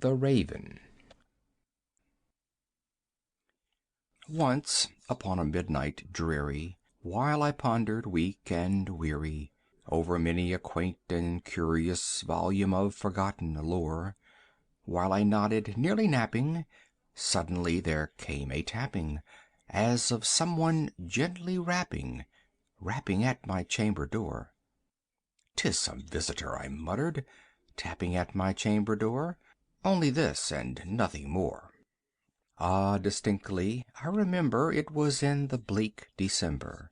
the Raven Once, upon a midnight dreary, while I pondered weak and weary over many a quaint and curious volume of forgotten lore, while I nodded, nearly napping, suddenly there came a tapping, as of someone gently rapping at my chamber door. "'Tis some visitor," I muttered, "tapping at my chamber door. Only this, and nothing more." Ah, distinctly I remember it was in the bleak December,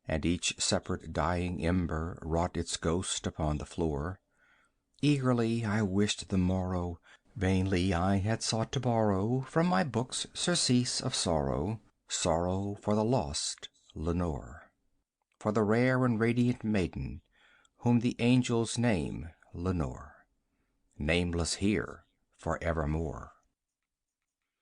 and each separate dying ember wrought its ghost upon the floor. Eagerly I wished the morrow, vainly I had sought to borrow from my books surcease of sorrow, sorrow for the lost Lenore, for the rare and radiant maiden whom the angels name Lenore, nameless here for evermore.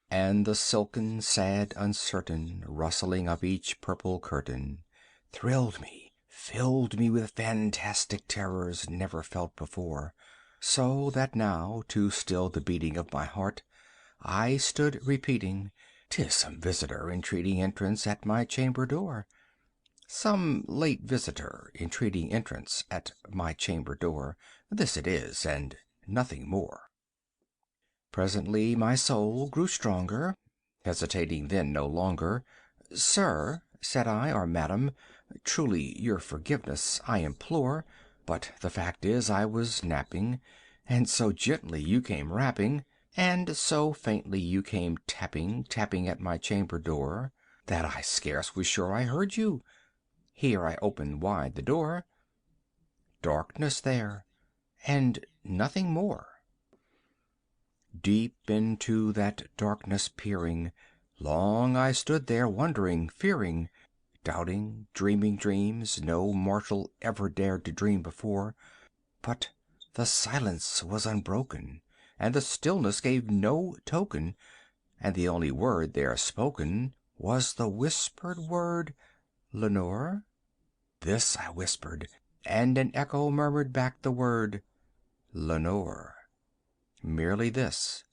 And the silken, sad, uncertain rustling of each purple curtain thrilled me, filled me with fantastic terrors never felt before, so that now, to still the beating of my heart, I stood repeating, "'Tis some visitor entreating entrance at my chamber door, some late visitor entreating entrance at my chamber door. This it is, and nothing more." Presently my soul grew stronger, hesitating then no longer. "Sir," said I, "or madam, truly your forgiveness I implore, but the fact is I was napping, and so gently you came rapping, and so faintly you came tapping at my chamber door, that I scarce was sure I heard you. Here I opened wide the door. Darkness there, and nothing more." Deep into that darkness peering, long I stood there wondering, fearing, doubting, dreaming dreams no mortal ever dared to dream before. But the silence was unbroken, and the stillness gave no token, and the only word there spoken was the whispered word, "Lenore?" This I whispered, and an echo murmured back the word, "Lenore." Merely this,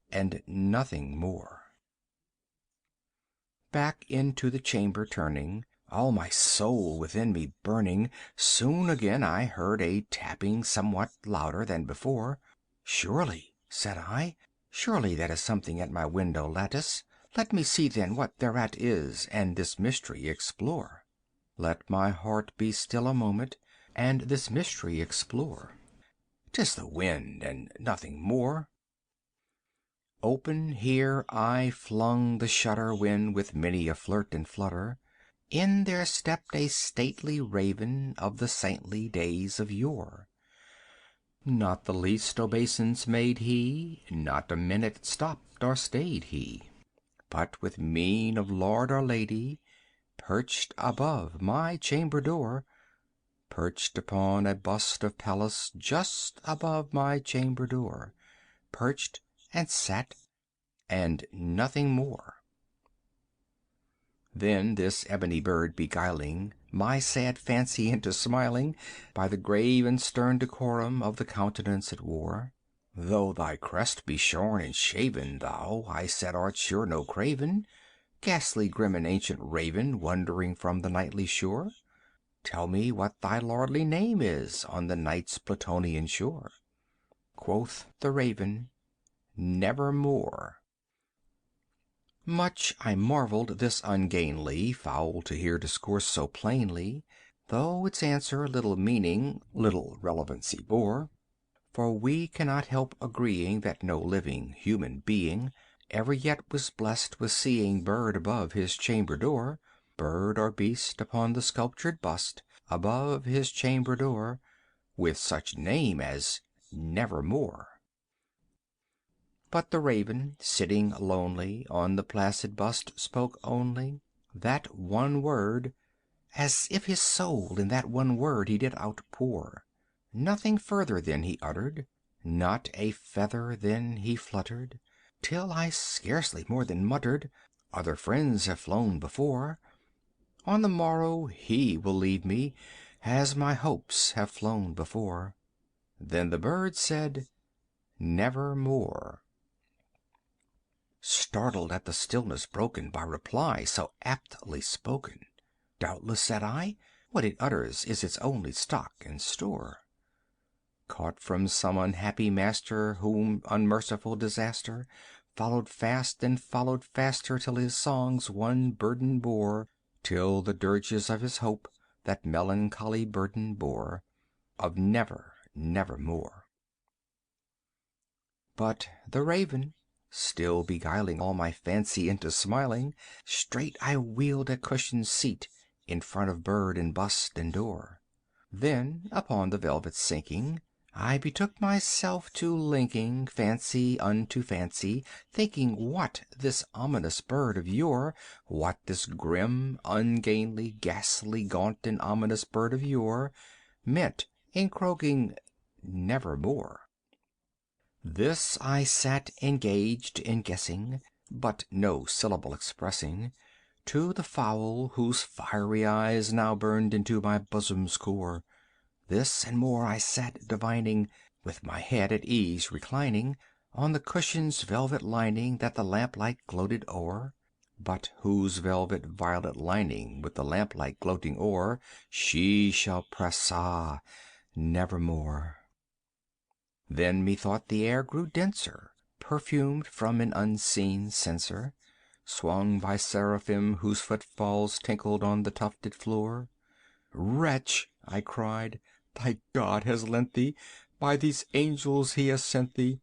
and nothing more. Back into the chamber turning, all my soul within me burning, soon again I heard a tapping somewhat louder than before. "Surely," said I, "surely that is something at my window lattice. Let me see then what thereat is, and this mystery explore. Let my heart be still a moment, and this mystery explore. 'Tis the wind, and nothing more." Open here I flung the shutter when with many a flirt and flutter in there stepped a stately raven of the saintly days of yore. Not the least obeisance made he, not a minute stopped or stayed he, but with mien of lord or lady perched above my chamber door, perched upon a bust of Pallas just above my chamber door, perched and sat, and nothing more. Then this ebony bird beguiling my sad fancy into smiling, by the grave and stern decorum of the countenance it wore, "Though thy crest be shorn and shaven, thou," I said, "art sure no craven, ghastly grim and ancient raven, wandering from the nightly shore. Tell me what thy lordly name is on the night's Plutonian shore." Quoth the raven, "Nevermore." Much I marvelled this ungainly fowl to hear discourse so plainly, though its answer little meaning, little relevancy bore. For we cannot help agreeing that no living human being ever yet was blessed with seeing bird above his chamber door, bird or beast upon the sculptured bust above his chamber door, with such name as Nevermore. But the raven, sitting lonely on the placid bust, spoke only that one word, as if his soul in that one word he did outpour. Nothing further then he uttered, not a feather then he fluttered, till I scarcely more than muttered, "Other friends have flown before. On the morrow he will leave me, as my hopes have flown before." Then the bird said, "Nevermore." startled at the stillness broken by reply so aptly spoken. "Doubtless," said I, "what it utters is its only stock and store, caught from some unhappy master whom unmerciful disaster followed fast and followed faster till his songs one burden bore, till the dirges of his hope that melancholy burden bore, of never, nevermore." But the Raven, still beguiling all my fancy into smiling, straight I wheeled a cushioned seat in front of bird and bust and door. Then, upon the velvet sinking, I betook myself to linking fancy unto fancy, thinking what this ominous bird of yore, what this grim, ungainly, ghastly, gaunt, and ominous bird of yore meant in croaking "Nevermore." This I sat engaged in guessing, but no syllable expressing, to the fowl whose fiery eyes now burned into my bosom's core. This and more I sat divining, with my head at ease reclining on the cushion's velvet lining that the lamplight gloated o'er, but whose velvet violet lining with the lamplight gloating o'er she shall press, ah, nevermore. Then methought the air grew denser, perfumed from an unseen censer, swung by seraphim whose footfalls tinkled on the tufted floor. "Wretch," I cried, "thy God has lent thee, by these angels he has sent thee,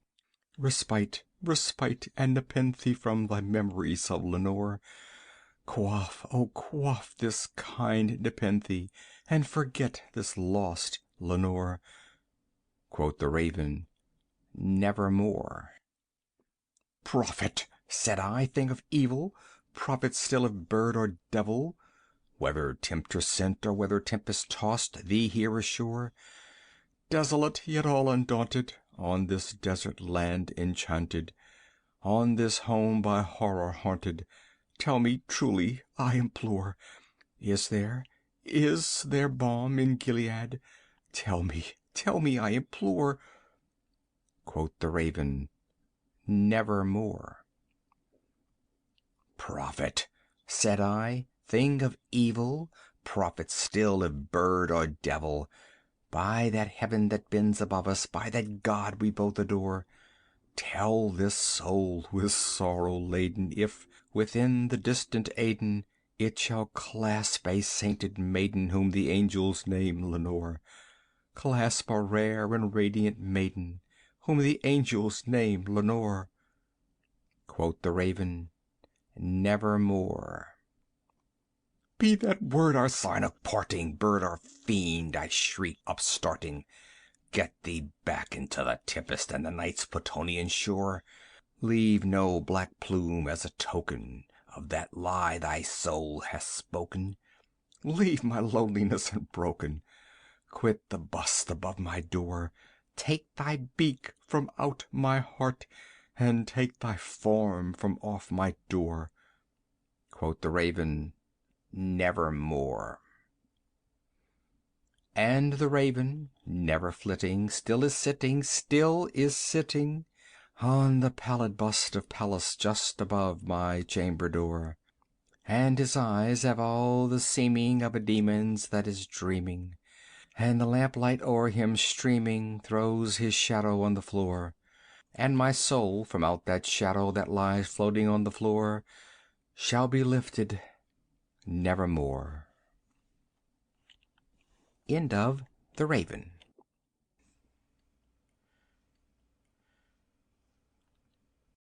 respite, respite and nepenthe from thy memories of Lenore. Quaff, oh quaff this kind nepenthe, and forget this lost Lenore." Quoth the Raven, "Nevermore." "Prophet," said I, "thing of evil, prophet still of bird or devil, whether tempter sent or whether tempest tossed thee here ashore, desolate yet all undaunted, on this desert land enchanted, on this home by horror haunted, tell me truly, I implore, is there balm in Gilead? Tell me, I implore." Quoth the Raven, "Nevermore." "Prophet," said I, "thing of evil, prophet still if bird or devil, by that heaven that bends above us, by that God we both adore, tell this soul with sorrow laden if, within the distant Aidenn, it shall clasp a sainted maiden whom the angels name Lenore, clasp a rare and radiant maiden whom the angels name Lenore." Quoth the Raven, "Nevermore." "Be that word our sign of parting, bird or fiend!" I shrieked, upstarting. "Get thee back into the tempest and the night's Plutonian shore. Leave no black plume as a token of that lie thy soul hath spoken. Leave my loneliness unbroken. Quit the bust above my door. Take thy beak from out my heart, and take thy form from off my door." Quoth the Raven, "Nevermore." And the Raven, never flitting, still is sitting, still is sitting on the pallid bust of Pallas just above my chamber door. And his eyes have all the seeming of a demon's that is dreaming, and the lamplight o'er him streaming throws his shadow on the floor, and my soul from out that shadow that lies floating on the floor shall be lifted nevermore. End of The Raven,